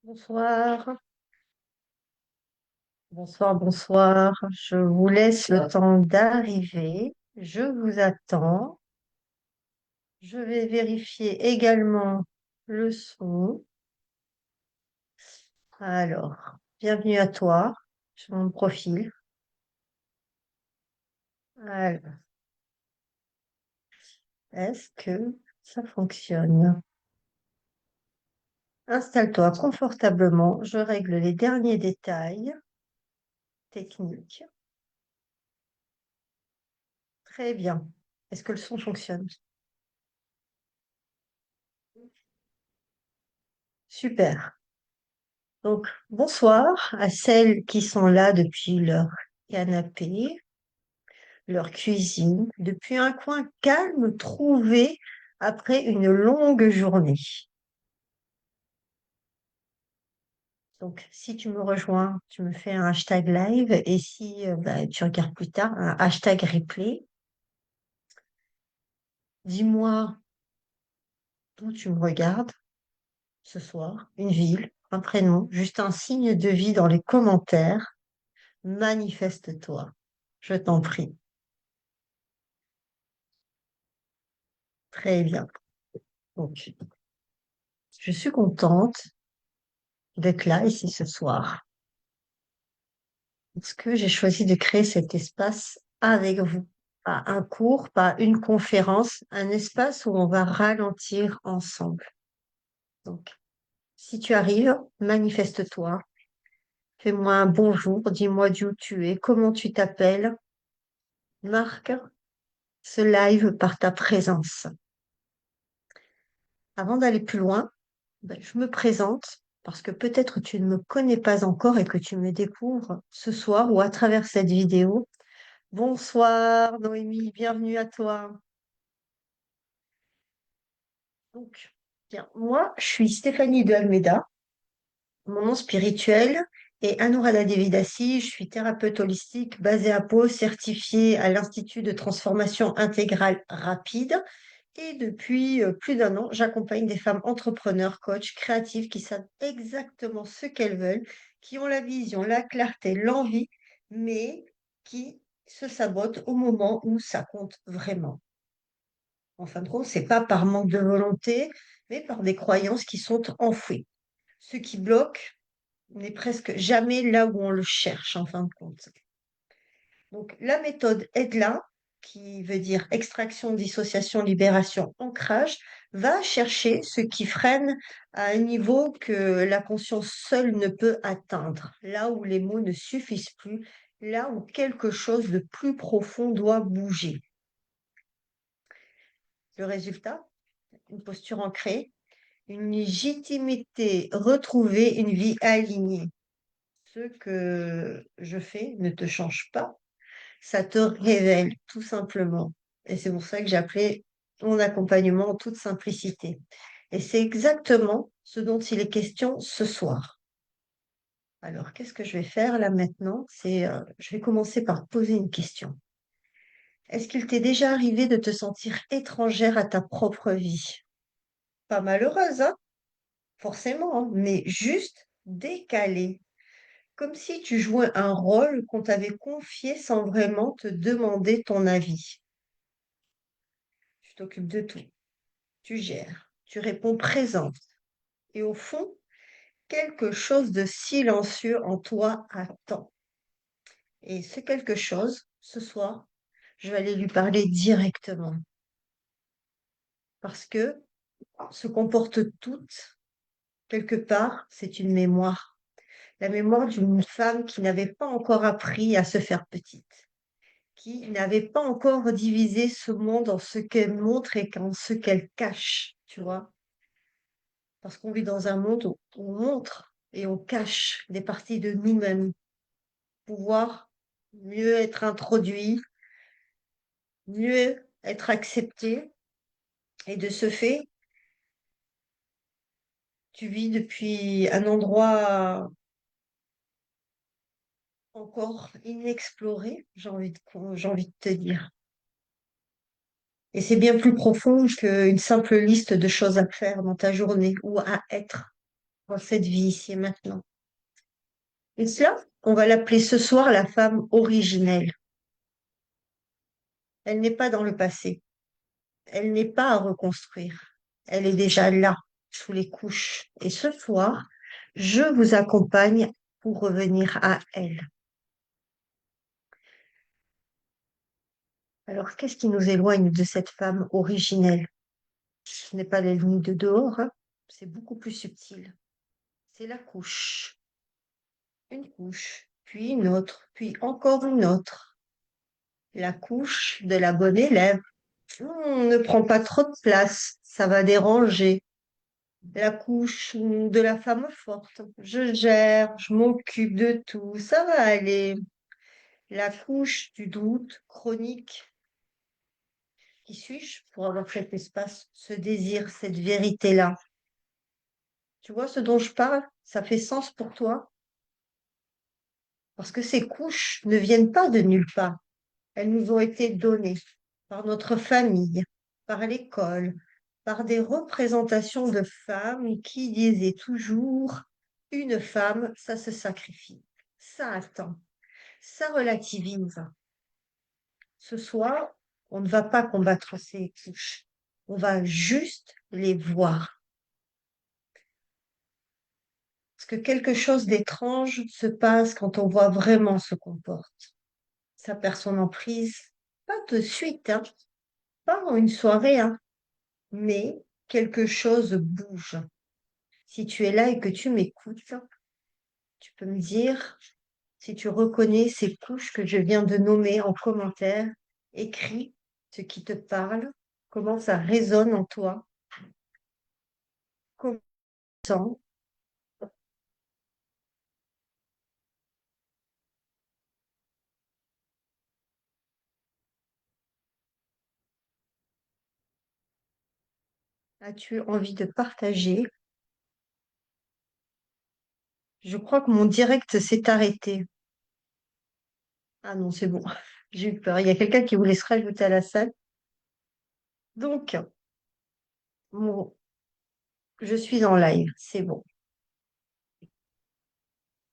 Bonsoir, bonsoir, bonsoir. Je vous laisse le temps d'arriver. Je vous attends. Je vais vérifier également le son. Alors, bienvenue à toi sur mon profil. Alors, est-ce que ça fonctionne? Installe-toi confortablement. Je règle les derniers détails techniques. Très bien. Est-ce que le son fonctionne? Super. Donc, bonsoir à celles qui sont là depuis leur canapé, leur cuisine, depuis un coin calme trouvé après une longue journée. Donc, si tu me rejoins, tu me fais un hashtag live et si tu regardes plus tard, un hashtag replay. Dis-moi d'où tu me regardes ce soir, une ville, un prénom, juste un signe de vie dans les commentaires. Manifeste-toi, je t'en prie. Très bien. Donc, je suis contente d'être là ici ce soir, parce que j'ai choisi de créer cet espace avec vous. Pas un cours, pas une conférence, un espace où on va ralentir ensemble. Donc, si tu arrives, manifeste-toi, fais-moi un bonjour, dis-moi d'où tu es, comment tu t'appelles, marque ce live par ta présence. Avant d'aller plus loin, je me présente parce que peut-être tu ne me connais pas encore et que tu me découvres ce soir ou à travers cette vidéo. Bonsoir Noémie, bienvenue à toi. Donc, bien, moi, je suis Stéphanie de Almeida, mon nom spirituel est Anuradha Devidasi, je suis thérapeute holistique basée à Pau, certifiée à l'Institut de transformation intégrale rapide. Et depuis plus d'un an, j'accompagne des femmes entrepreneurs, coachs, créatives qui savent exactement ce qu'elles veulent, qui ont la vision, la clarté, l'envie, mais qui se sabotent au moment où ça compte vraiment. En fin de compte, c'est pas par manque de volonté, mais par des croyances qui sont enfouies. Ce qui bloque n'est presque jamais là où on le cherche, en fin de compte. Donc, la méthode EDLA, qui veut dire extraction, dissociation, libération, ancrage, va chercher ce qui freine à un niveau que la conscience seule ne peut atteindre, là où les mots ne suffisent plus, là où quelque chose de plus profond doit bouger. Le résultat, une posture ancrée, une légitimité retrouvée, une vie alignée. Ce que je fais ne te change pas, ça te révèle tout simplement. Et c'est pour ça que j'ai appelé mon accompagnement en toute simplicité. Et c'est exactement ce dont il est question ce soir. Alors, qu'est-ce que je vais faire là maintenant? Je vais commencer par te poser une question. Est-ce qu'il t'est déjà arrivé de te sentir étrangère à ta propre vie? Pas malheureuse, hein? Forcément, hein, mais juste décalée. Comme si tu jouais un rôle qu'on t'avait confié sans vraiment te demander ton avis. Tu t'occupes de tout, tu gères, tu réponds présente. Et au fond, quelque chose de silencieux en toi attend. Et c'est quelque chose, ce soir, je vais aller lui parler directement. Parce que ce qu'on porte toutes, quelque part, c'est une mémoire. La mémoire d'une femme qui n'avait pas encore appris à se faire petite, qui n'avait pas encore divisé ce monde en ce qu'elle montre et en ce qu'elle cache, tu vois. Parce qu'on vit dans un monde où on montre et on cache des parties de nous-mêmes, pouvoir mieux être introduit, mieux être accepté. Et de ce fait, tu vis depuis un endroit encore inexploré, j'ai envie de te dire. Et c'est bien plus profond qu'une simple liste de choses à faire dans ta journée ou à être. dans cette vie ici et maintenant. Et cela, on va l'appeler ce soir la femme originelle. Elle n'est pas dans le passé. Elle n'est pas à reconstruire. Elle est déjà là, sous les couches. Et ce soir, je vous accompagne pour revenir à elle. Alors, qu'est-ce qui nous éloigne de cette femme originelle? Ce n'est pas l'ennemi de dehors, hein. C'est beaucoup plus subtil. C'est la couche. Une couche, puis une autre, puis encore une autre. La couche de la bonne élève. Ne prend pas trop de place, ça va déranger. La couche de la femme forte. Je gère, je m'occupe de tout, ça va aller. La couche du doute chronique. Qui suis-je pour avoir cet espace, ce désir, cette vérité-là? Tu vois ce dont je parle? Ça fait sens pour toi? Parce que ces couches ne viennent pas de nulle part. Elles nous ont été données par notre famille, par l'école, par des représentations de femmes qui disaient toujours une femme, ça se sacrifie, ça attend, ça relativise. Ce soir, on ne va pas combattre ces couches, on va juste les voir. Parce que quelque chose d'étrange se passe quand on voit vraiment ce qu'on porte. Ça perd son emprise, pas de suite, hein, pas en une soirée, hein, mais quelque chose bouge. Si tu es là et que tu m'écoutes, tu peux me dire si tu reconnais ces couches que je viens de nommer en commentaire, écris ce qui te parle, comment ça résonne en toi, comment tu sens. As-tu envie de partager? Je crois que mon direct s'est arrêté. Ah non, c'est bon. J'ai eu peur. Il y a quelqu'un qui voulait se rajouter à la salle. Donc, mon- je suis en live. C'est bon.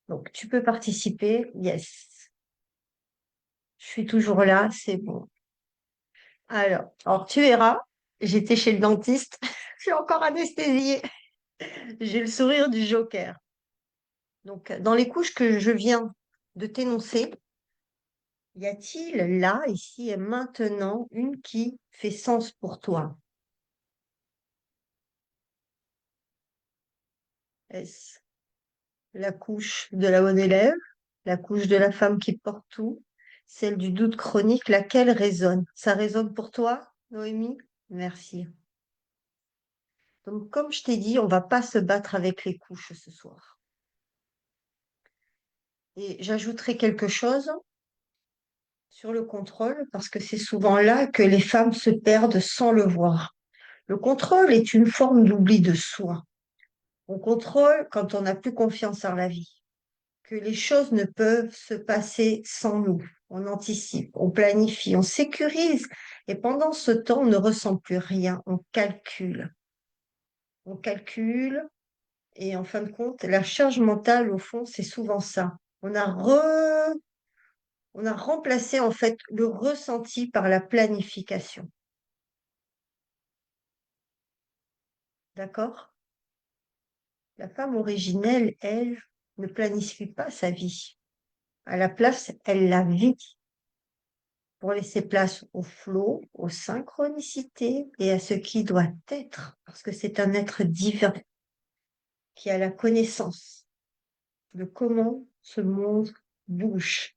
Donc, tu peux participer. Yes. Je suis toujours là. C'est bon. Alors, tu verras. J'étais chez le dentiste. Je suis encore anesthésiée. J'ai le sourire du Joker. Donc, dans les couches que je viens de t'énoncer, y a-t-il là, ici et maintenant, une qui fait sens pour toi? Est-ce la couche de la bonne élève, la couche de la femme qui porte tout, celle du doute chronique, laquelle résonne? Ça résonne pour toi, Noémie? Merci. Donc, comme je t'ai dit, on va pas se battre avec les couches ce soir. Et j'ajouterai quelque chose sur le contrôle, parce que c'est souvent là que les femmes se perdent sans le voir. Le contrôle est une forme d'oubli de soi. On contrôle quand on n'a plus confiance en la vie, que les choses ne peuvent se passer sans nous. On anticipe, on planifie, on sécurise. Et pendant ce temps, on ne ressent plus rien, on calcule. On calcule et en fin de compte, la charge mentale, au fond, c'est souvent ça. On a remplacé en fait le ressenti par la planification. D'accord? La femme originelle, elle, ne planifie pas sa vie. À la place, elle la vit pour laisser place au flot, aux synchronicités et à ce qui doit être, parce que c'est un être divin qui a la connaissance de comment ce monde bouge.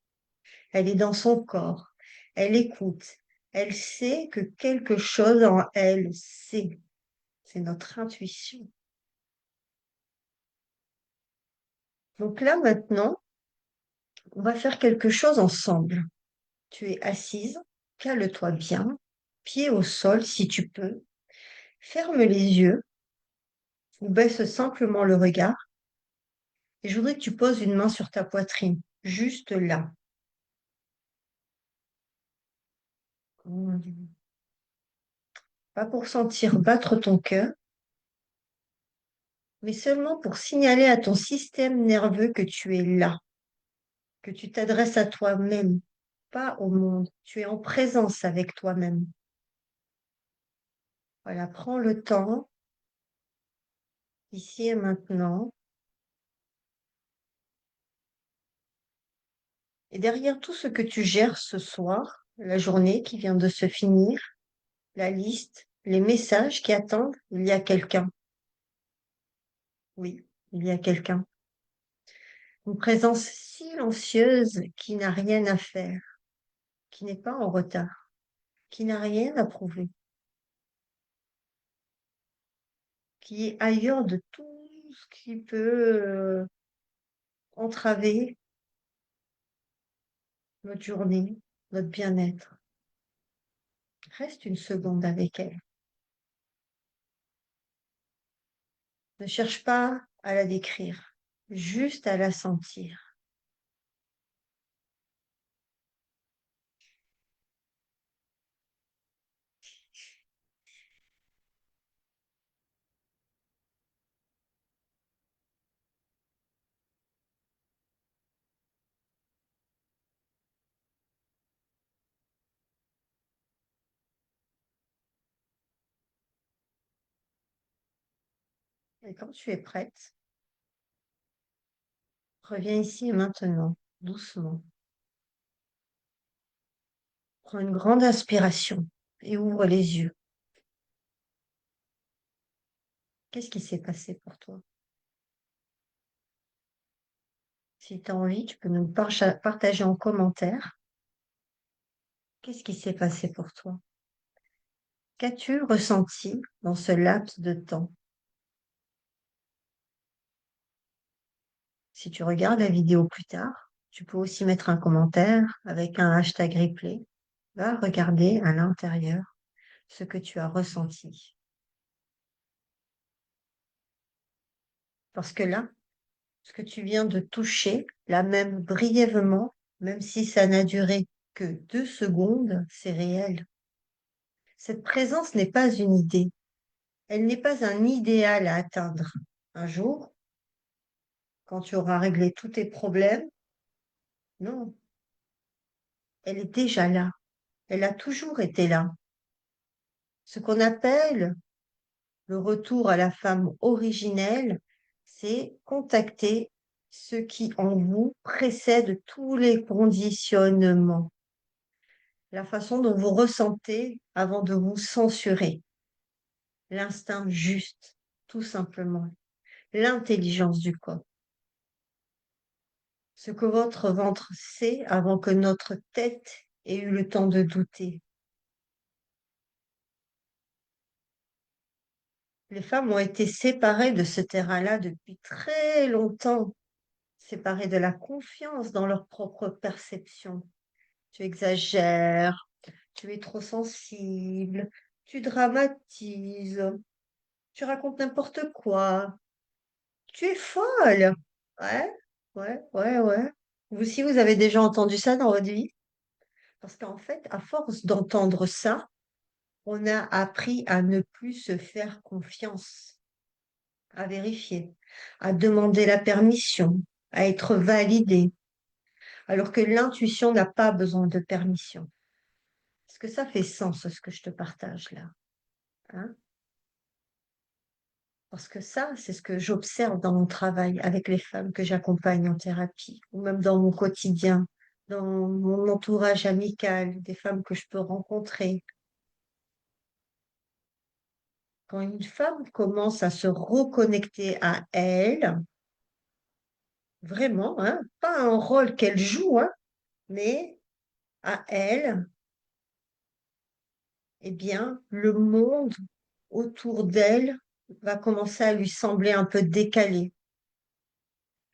Elle est dans son corps, elle écoute, elle sait que quelque chose en elle sait. C'est notre intuition. Donc là maintenant, on va faire quelque chose ensemble. Tu es assise, cale-toi bien, pied au sol si tu peux, ferme les yeux ou baisse simplement le regard et je voudrais que tu poses une main sur ta poitrine, juste là. Pas pour sentir battre ton cœur, mais seulement pour signaler à ton système nerveux que tu es là, que tu t'adresses à toi-même, pas au monde. Tu es en présence avec toi-même. Voilà, prends le temps, ici et maintenant. Et derrière tout ce que tu gères ce soir, la journée qui vient de se finir, la liste, les messages qui attendent, il y a quelqu'un. Oui, il y a quelqu'un. Une présence silencieuse qui n'a rien à faire, qui n'est pas en retard, qui n'a rien à prouver, qui est ailleurs de tout ce qui peut entraver notre journée, notre bien-être. Reste une seconde avec elle. Ne cherche pas à la décrire, juste à la sentir. Et quand tu es prête, reviens ici et maintenant, doucement. Prends une grande inspiration et ouvre les yeux. Qu'est-ce qui s'est passé pour toi? Si tu as envie, tu peux nous partager en commentaire. Qu'est-ce qui s'est passé pour toi? Qu'as-tu ressenti dans ce laps de temps? Si tu regardes la vidéo plus tard, tu peux aussi mettre un commentaire avec un hashtag replay. Va regarder à l'intérieur ce que tu as ressenti. Parce que là, ce que tu viens de toucher, là même brièvement, même si ça n'a duré que 2 secondes, c'est réel. Cette présence n'est pas une idée. Elle n'est pas un idéal à atteindre. Un jour, quand tu auras réglé tous tes problèmes, non, elle est déjà là. Elle a toujours été là. Ce qu'on appelle le retour à la femme originelle, c'est contacter ce qui en vous précède tous les conditionnements, la façon dont vous ressentez avant de vous censurer, l'instinct juste, tout simplement, l'intelligence du corps, ce que votre ventre sait avant que notre tête ait eu le temps de douter. Les femmes ont été séparées de ce terrain-là depuis très longtemps, séparées de la confiance dans leur propre perception. Tu exagères, tu es trop sensible, tu dramatises, tu racontes n'importe quoi, tu es folle. Ouais, ouais. Vous aussi, vous avez déjà entendu ça dans votre vie? Parce qu'en fait, à force d'entendre ça, on a appris à ne plus se faire confiance, à vérifier, à demander la permission, à être validé, alors que l'intuition n'a pas besoin de permission. Est-ce que ça fait sens, ce que je te partage là? Hein? Parce que ça, c'est ce que j'observe dans mon travail avec les femmes que j'accompagne en thérapie, ou même dans mon quotidien, dans mon entourage amical, des femmes que je peux rencontrer. Quand une femme commence à se reconnecter à elle, vraiment, hein, pas un rôle qu'elle joue, hein, mais à elle, eh bien, le monde autour d'elle va commencer à lui sembler un peu décalé.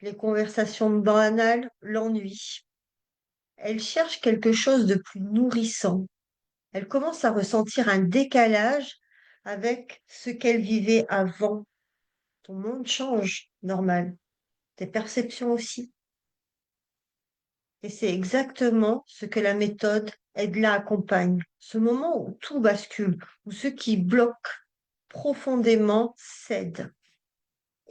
Les conversations banales l'ennuient. Elle cherche quelque chose de plus nourrissant. Elle commence à ressentir un décalage avec ce qu'elle vivait avant. Ton monde change, normal. Tes perceptions aussi. Et c'est exactement ce que la méthode aide-la accompagne. Ce moment où tout bascule, où ce qui bloque profondément cède.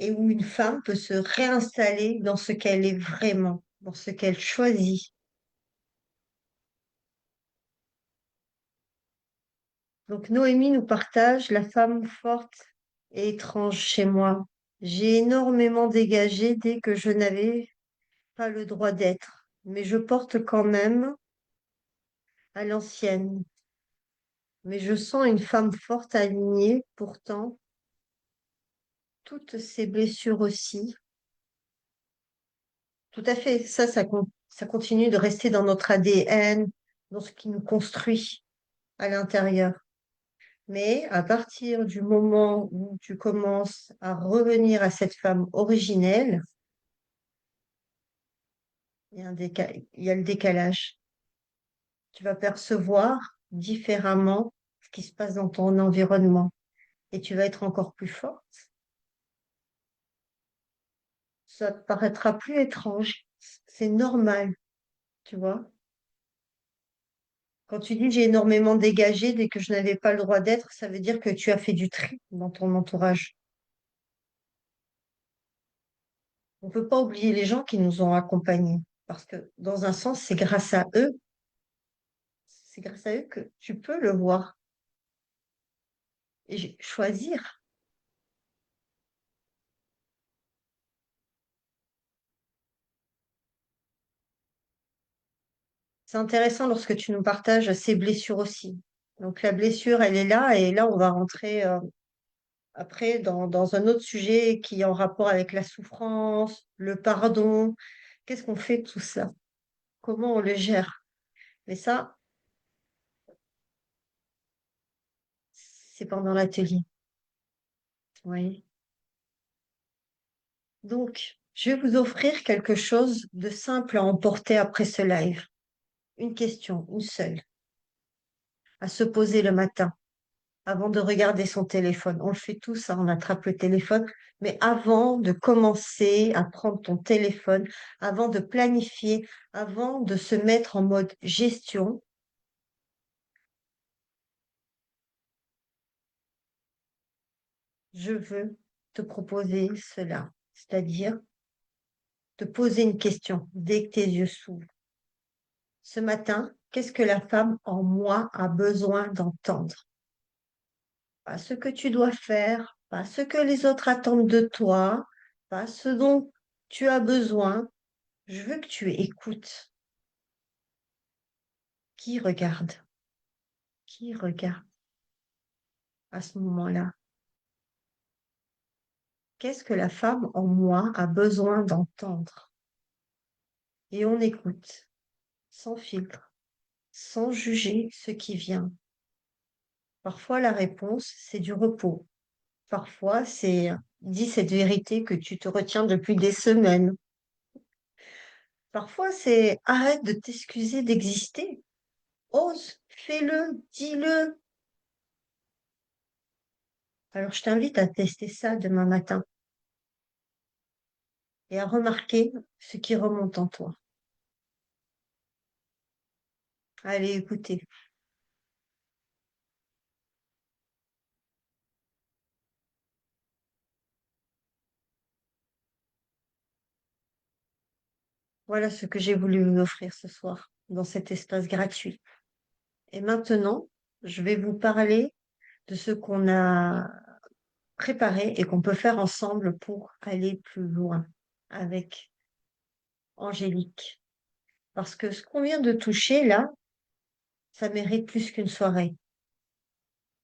et où une femme peut se réinstaller dans ce qu'elle est vraiment, dans ce qu'elle choisit. Donc Noémie nous partage la femme forte et étrange chez moi. J'ai énormément dégagé dès que je n'avais pas le droit d'être, mais je porte quand même à l'ancienne. Mais je sens une femme forte alignée, pourtant, toutes ces blessures aussi. Tout à fait, ça continue de rester dans notre ADN, dans ce qui nous construit à l'intérieur. Mais à partir du moment où tu commences à revenir à cette femme originelle, il y a le décalage. Tu vas percevoir différemment ce qui se passe dans ton environnement et tu vas être encore plus fort. Ça te paraîtra plus étrange. C'est normal, tu vois. Quand tu dis j'ai énormément dégagé dès que je n'avais pas le droit d'être, ça veut dire que tu as fait du tri dans ton entourage. On ne peut pas oublier les gens qui nous ont accompagnés parce que dans un sens, c'est grâce à eux que tu peux le voir et choisir. C'est intéressant lorsque tu nous partages ces blessures aussi. Donc la blessure, elle est là et là, on va rentrer après dans un autre sujet qui est en rapport avec la souffrance, le pardon. Qu'est-ce qu'on fait de tout ça? Comment on le gère? Mais ça, c'est pendant l'atelier. Oui. Donc, je vais vous offrir quelque chose de simple à emporter après ce live. Une question, une seule, à se poser le matin avant de regarder son téléphone. On le fait tous, hein, on attrape le téléphone, mais avant de commencer à prendre ton téléphone, avant de planifier, avant de se mettre en mode gestion, je veux te proposer cela, c'est-à-dire te poser une question dès que tes yeux s'ouvrent. Ce matin, qu'est-ce que la femme en moi a besoin d'entendre? Pas ce que tu dois faire, pas ce que les autres attendent de toi, pas ce dont tu as besoin. Je veux que tu écoutes. Qui regarde? Qui regarde à ce moment-là? Qu'est-ce que la femme en moi a besoin d'entendre? Et on écoute, sans filtre, sans juger ce qui vient. Parfois, la réponse, c'est du repos. Parfois, c'est dis cette vérité que tu te retiens depuis des semaines. Parfois, c'est arrête de t'excuser d'exister. Ose, fais-le, dis-le. Alors, je t'invite à tester ça demain matin et à remarquer ce qui remonte en toi. Allez, écoutez. Voilà ce que j'ai voulu vous offrir ce soir dans cet espace gratuit. Et maintenant, je vais vous parler de ce qu'on a préparé et qu'on peut faire ensemble pour aller plus loin avec Angélique. Parce que ce qu'on vient de toucher là, ça mérite plus qu'une soirée.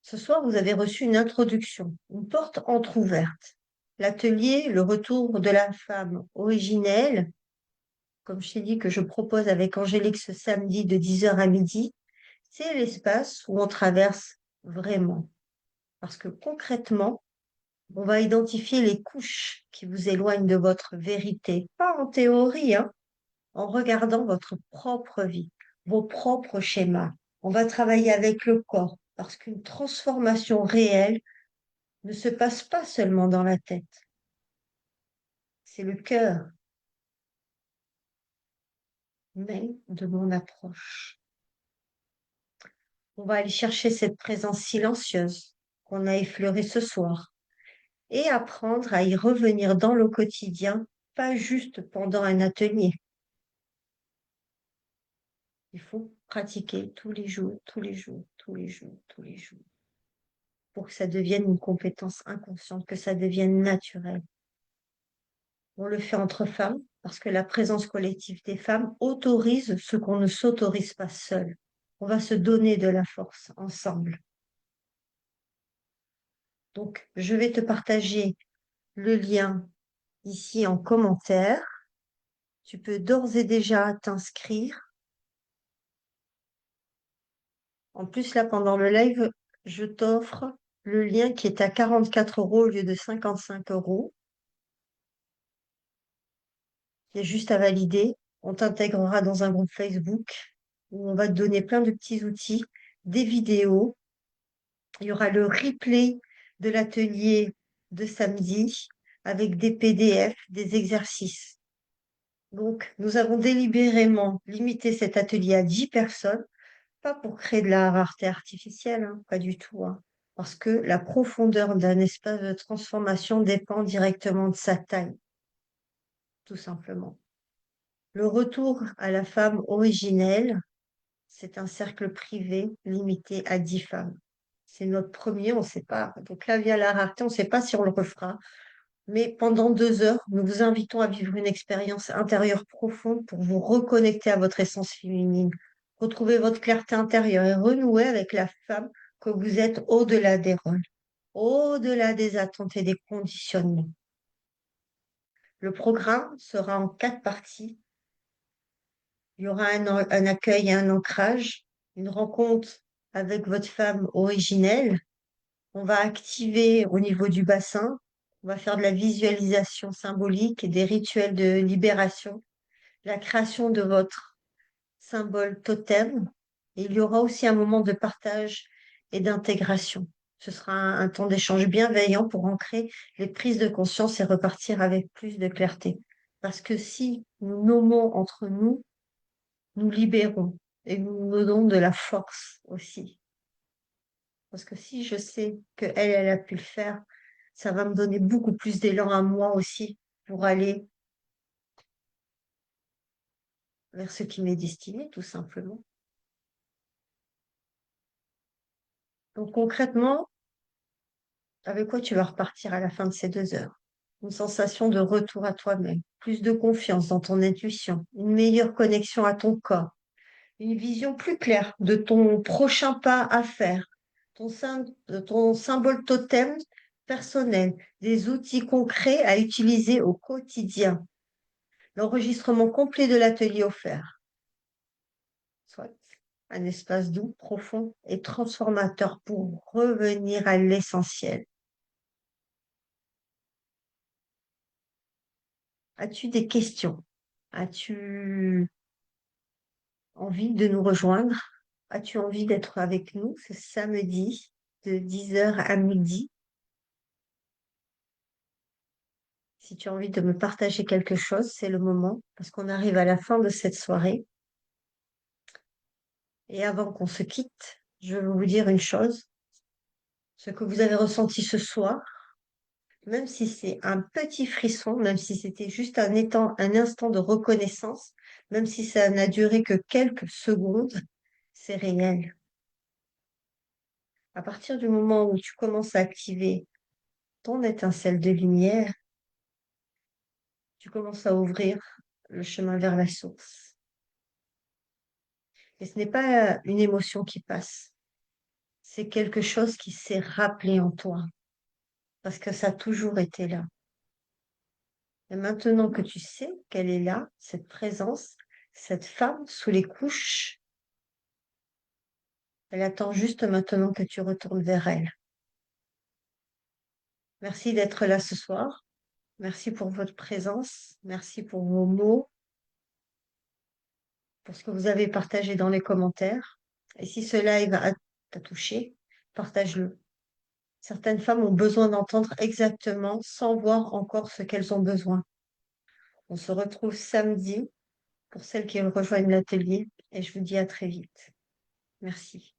Ce soir, vous avez reçu une introduction, une porte entr'ouverte. L'atelier, le retour de la femme originelle, comme je t'ai dit que je propose avec Angélique ce samedi de 10 heures à midi, c'est l'espace où on traverse vraiment. Parce que concrètement, on va identifier les couches qui vous éloignent de votre vérité, pas en théorie, hein, en regardant votre propre vie, vos propres schémas. On va travailler avec le corps, parce qu'une transformation réelle ne se passe pas seulement dans la tête, c'est le cœur même de mon approche. On va aller chercher cette présence silencieuse qu'on a effleurée ce soir et apprendre à y revenir dans le quotidien, pas juste pendant un atelier. Il faut pratiquer tous les jours, tous les jours, tous les jours, tous les jours, pour que ça devienne une compétence inconsciente, que ça devienne naturel. On le fait entre femmes parce que la présence collective des femmes autorise ce qu'on ne s'autorise pas seul. On va se donner de la force ensemble. Donc, je vais te partager le lien ici en commentaire. Tu peux d'ores et déjà t'inscrire. En plus, là, pendant le live, je t'offre le lien qui est à 44 € au lieu de 55 €. Il y a juste à valider. On t'intégrera dans un groupe Facebook où on va te donner plein de petits outils, des vidéos. Il y aura le replay de l'atelier de samedi avec des PDF, des exercices. Donc, nous avons délibérément limité cet atelier à 10 personnes, pas pour créer de la rareté artificielle, hein, pas du tout, hein, parce que la profondeur d'un espace de transformation dépend directement de sa taille, tout simplement. Le retour à la femme originelle, c'est un cercle privé limité à 10 femmes. C'est notre premier, on ne sait pas. Donc là, via la rareté, on ne sait pas si on le refera. Mais pendant 2 heures, nous vous invitons à vivre une expérience intérieure profonde pour vous reconnecter à votre essence féminine, retrouver votre clarté intérieure et renouer avec la femme que vous êtes au-delà des rôles, au-delà des attentes et des conditionnements. Le programme sera en 4 parties. Il y aura un accueil et un ancrage, une rencontre avec votre femme originelle. On va activer au niveau du bassin, on va faire de la visualisation symbolique et des rituels de libération, la création de votre symbole totem. Et il y aura aussi un moment de partage et d'intégration. Ce sera un temps d'échange bienveillant pour ancrer les prises de conscience et repartir avec plus de clarté. Parce que si nous nommons entre nous, nous libérons et nous nous donnons de la force aussi. Parce que si je sais qu'elle a pu le faire, ça va me donner beaucoup plus d'élan à moi aussi pour aller vers ce qui m'est destiné, tout simplement. Donc concrètement, avec quoi tu vas repartir à la fin de ces 2 heures? Une sensation de retour à toi-même, plus de confiance dans ton intuition, une meilleure connexion à ton corps, une vision plus claire de ton prochain pas à faire, ton symbole totem personnel, des outils concrets à utiliser au quotidien, l'enregistrement complet de l'atelier offert, soit un espace doux, profond et transformateur pour revenir à l'essentiel. As-tu des questions? As-tu envie de nous rejoindre? As-tu envie d'être avec nous ce samedi de 10 h à midi? Si tu as envie de me partager quelque chose, c'est le moment, parce qu'on arrive à la fin de cette soirée. Et avant qu'on se quitte, je veux vous dire une chose. Ce que vous avez ressenti ce soir, même si c'est un petit frisson, même si c'était juste un instant de reconnaissance, même si ça n'a duré que quelques secondes, c'est réel. À partir du moment où tu commences à activer ton étincelle de lumière, tu commences à ouvrir le chemin vers la source. Et ce n'est pas une émotion qui passe, c'est quelque chose qui s'est rappelé en toi, parce que ça a toujours été là. Et maintenant que tu sais qu'elle est là, cette présence, cette femme sous les couches, elle attend juste maintenant que tu retournes vers elle. Merci d'être là ce soir. Merci pour votre présence. Merci pour vos mots, pour ce que vous avez partagé dans les commentaires. Et si ce live t'a touché, partage-le. Certaines femmes ont besoin d'entendre exactement sans voir encore ce qu'elles ont besoin. On se retrouve samedi pour celles qui rejoignent l'atelier et je vous dis à très vite. Merci.